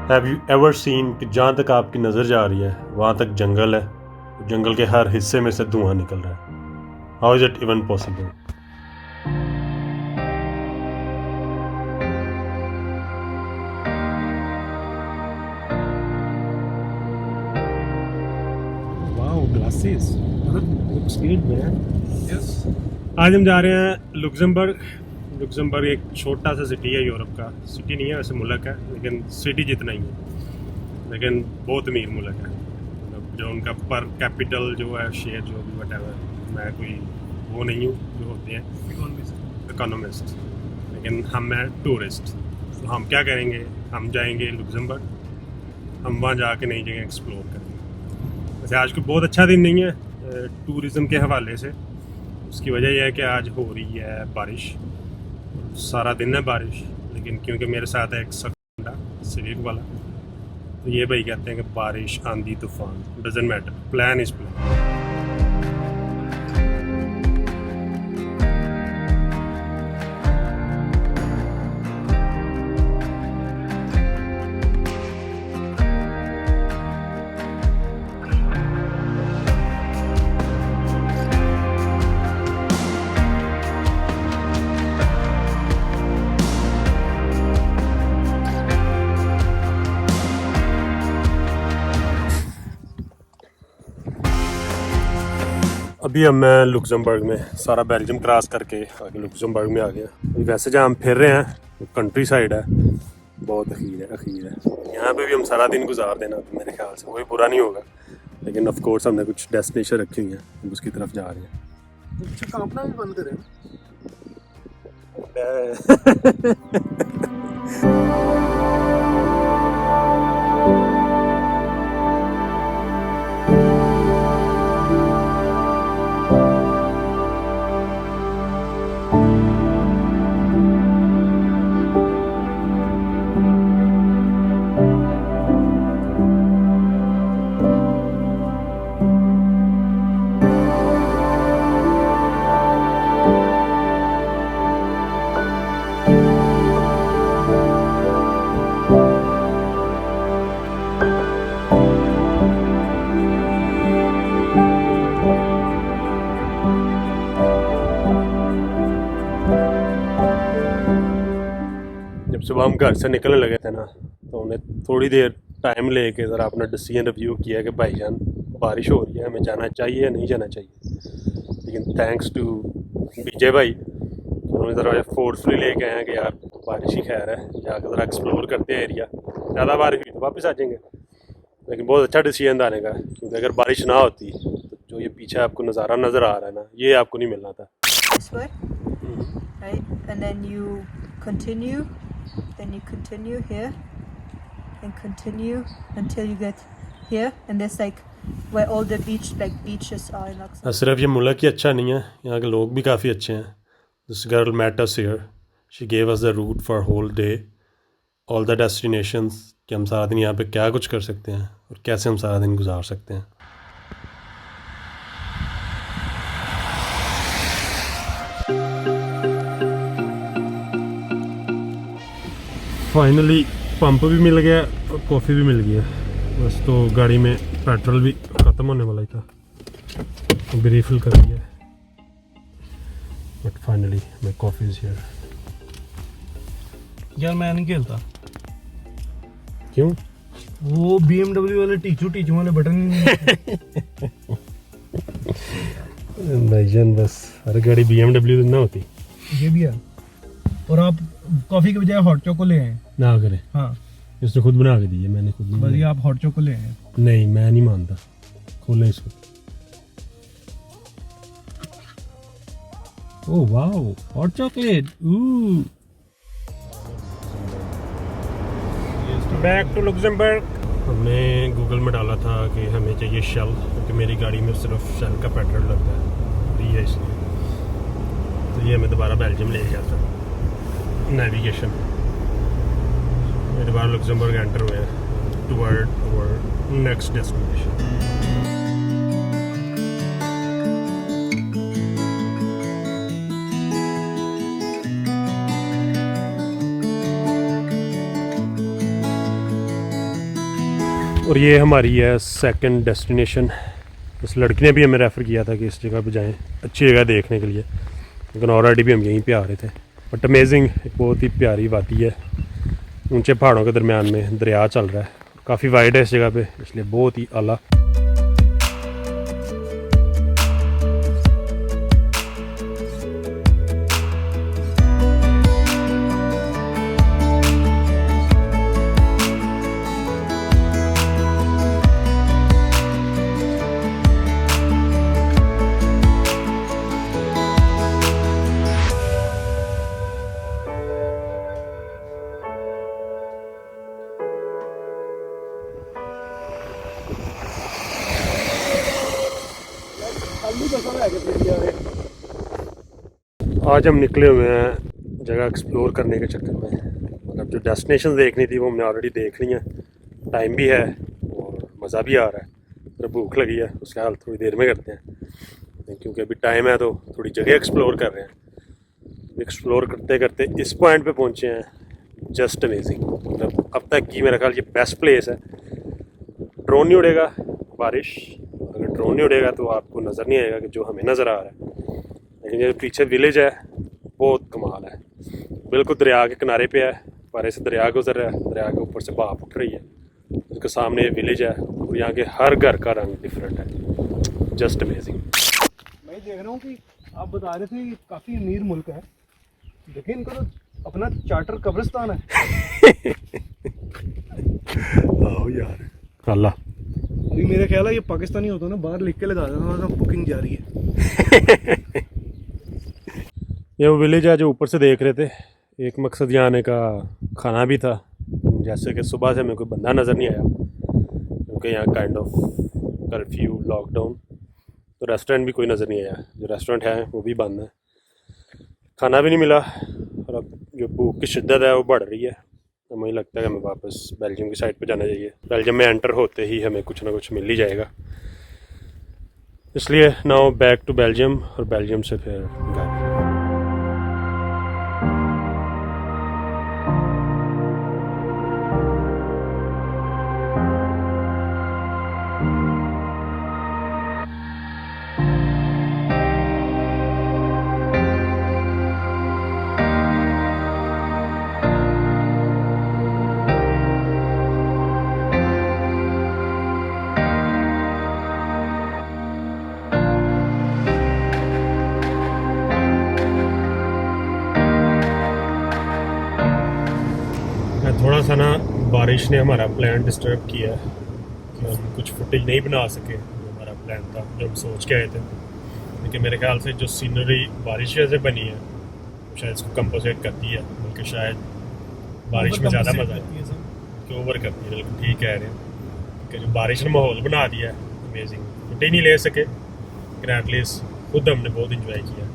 Have you ever seen कि जहाँ तक आपकी नज़र जा रही है वहाँ तक जंगल है, जंगल के हर हिस्से में से धुआं निकल रहा है। How is it even possible? Wow, glasses looks good man. Yes. आज हम जा रहे हैं लुक्समबर्ग। लुक्समबर्ग एक छोटा सा सिटी है, यूरोप का सिटी नहीं है वैसे, मुल्क है, लेकिन सिटी जितना ही है, लेकिन बहुत अमीर मुल्क है। मतलब जो उनका पर कैपिटल जो है, शेयर जो भी वटेवर, मैं कोई वो नहीं हूँ जो होते हैं इकोनॉमिस्ट, लेकिन हम हैं टूरिस्ट। तो हम क्या करेंगे, हम जाएंगे लुक्समबर्ग, हम वहाँ जाके नई जगह एक्सप्लोर करेंगे। वैसे आज कोई बहुत अच्छा दिन नहीं है टूरिज़म के हवाले से। उसकी वजह यह है कि आज हो रही है बारिश, सारा दिन है बारिश, लेकिन क्योंकि मेरे साथ है एक सकंडा सिविक वाला, तो ये भाई कहते हैं कि बारिश आंधी तूफान doesn't matter, plan is plan. अभी हम मैं लुक्समबर्ग में, सारा बेल्जियम क्रॉस करके आगे लुक्समबर्ग में आ गया। अभी वैसे जहाँ हम फिर रहे हैं कंट्री साइड है, बहुत अखीर है। यहाँ पे भी हम सारा दिन गुजार देना, तो मेरे ख्याल से वही बुरा नहीं होगा, लेकिन ऑफ कोर्स हमने कुछ डेस्टिनेशन रखी हुई हैं, हम उसकी तरफ जा रहे हैं। अच्छा, कांपना भी बंद करें। जब सुबह हम घर से निकलने लगे थे ना, तो उन्हें थोड़ी देर टाइम लेके ज़रा अपना डिसीजन रिव्यू किया कि भाईजान बारिश हो रही है, हमें जाना चाहिए या नहीं जाना चाहिए। लेकिन थैंक्स टू विजय भाई, उन्होंने ज़रा फोर्सफुली लेके आए हैं कि यार बारिश ही खैर है, जाकर ज़रा एक्सप्लोर करते हैं एरिया, ज़्यादा बारिश हुई तो वापस आ जाएंगे। लेकिन बहुत अच्छा डिसीजन था आने का, क्योंकि अगर बारिश ना होती तो जो ये पीछे आपको नज़ारा नज़र आ रहा है ना, ये आपको नहीं मिलना था। This way, right? And then you continue, then you continue here, and continue until you get here, and there's like where all the beaches are in Luxembourg. सिर्फ ये मुल्क ही अच्छा नहीं है, यहाँ के लोग भी काफ़ी अच्छे हैं। This girl met us here, she gave us the route for whole day, all the destinations, कि हम सारा दिन यहाँ पे क्या कुछ कर सकते हैं और कैसे हम सारा दिन गुजार सकते हैं। फाइनली पंप भी मिल गया और कॉफ़ी भी मिल गया। बस तो गाड़ी में पेट्रोल भी ख़त्म होने वाला ही था, अभी रिफ़िल कर दिया है। But finally my coffee is here. यार मैं नहीं खेलता क्यों? वो BMW वाले टीचू वाले बटन। भाईजान बस हर गाड़ी BMW ना होती। ये भी है। और आप कॉफी के बजाय हॉट चोको ले आए। ना करें, हाँ इसने खुद बना के दी है, मैंने खुद नहीं बस ये बनाई। आप हॉट चोको ले आए। नहीं, मैं नहीं मानता, खोलें इसको। Oh wow, hot chocolate. Back to Luxembourg. हमने गूगल में डाला था कि हमें चाहिए शेल, क्योंकि मेरी गाड़ी में सिर्फ शेल का पेट्रोल लगता है, फ्री है इसलिए। तो ये हमें दोबारा बेल्जियम ले गया था नेविगेशन। मेरे बार लुक्समबर्ग एंटर हुए हैं टुवर्ड आवर नेक्स्ट डेस्टिनेशन। और ये हमारी है सेकंड डेस्टिनेशन। उस लड़की ने भी हमें रेफ़र किया था कि इस जगह पे जाएं, अच्छी जगह देखने के लिए, लेकिन ऑलरेडी भी हम यहीं पे आ रहे थे। बट अमेजिंग, एक बहुत ही प्यारी वादी है, ऊंचे पहाड़ों के दरमियान में दरिया चल रहा है, काफ़ी वाइड है इस जगह पे, इसलिए बहुत ही आला। आज हम निकले हुए हैं जगह एक्सप्लोर करने के चक्कर में। मतलब जो डेस्टिनेशन देखनी थी वो हमने ऑलरेडी देख ली है, टाइम भी है और मज़ा भी आ रहा है। तो भूख लगी है, उसका हाल थोड़ी देर में करते हैं, क्योंकि अभी टाइम है तो थोड़ी जगह एक्सप्लोर कर रहे हैं। एक्सप्लोर करते करते इस पॉइंट पे पहुँचे हैं, जस्ट अमेजिंग। मतलब अब तक की मेरा ख्याल ये बेस्ट प्लेस है। ड्रोन नहीं उड़ेगा, बारिश, अगर ड्रोन नहीं उड़ेगा तो आपको नज़र नहीं आएगा कि जो हमें नज़र आ रहा है। लेकिन जो पीछे विलेज है बहुत कमाल है, बिल्कुल दरिया के किनारे पे है, पारे से दरिया गुजर रहा है, दरिया के ऊपर से भाप उठ रही है, उसके सामने विलेज है और यहाँ के हर घर का रंग डिफरेंट है। Just amazing. मैं देख रहा हूँ कि आप बता रहे थे काफ़ी अमीर मुल्क है, लेकिन इनका तो अपना चार्टर कब्रिस्तान है। आओ यार, अल्लाह। अभी मेरा ख्याल है ये पाकिस्तानी होता ना, बाहर लिख के लगा देना बुकिंग जा रही है। ये वो विलेज है जो ऊपर से देख रहे थे। एक मकसद यहाँ आने का खाना भी था, जैसे कि सुबह से हमें कोई बंदा नज़र नहीं आया क्योंकि यहाँ काइंड ऑफ कर्फ्यू, लॉकडाउन, तो रेस्टोरेंट भी कोई नज़र नहीं आया। जो रेस्टोरेंट है वो भी बंद है, खाना भी नहीं मिला और अब जो भूख की शिद्दत है वो बढ़ रही है। तो मुझे लगता है कि हमें वापस बेल्जियम की साइड पे जाना चाहिए। बेल्जियम में एंटर होते ही हमें कुछ ना कुछ मिल ही जाएगा, इसलिए नाउ बैक टू बेल्जियम और बेल्जियम से फिर घर। थोड़ा सा ना बारिश ने हमारा प्लान डिस्टर्ब किया कि हम कुछ फुटेज नहीं बना सके जो हमारा प्लान था, जो हम सोच के आए थे। लेकिन मेरे ख्याल से जो सीनरी बारिश वजह से बनी है शायद इसको कंपोजिट करती है, बल्कि शायद बारिश में ज़्यादा मज़ा आता है कि ओवर करती है। बिल्कुल ठीक कह रहे हैं कि जो बारिश ने माहौल बना दिया है अमेजिंग। फुटेज नहीं ले सके लेकिन एटलीस्ट खुद हमने बहुत इंजॉय किया।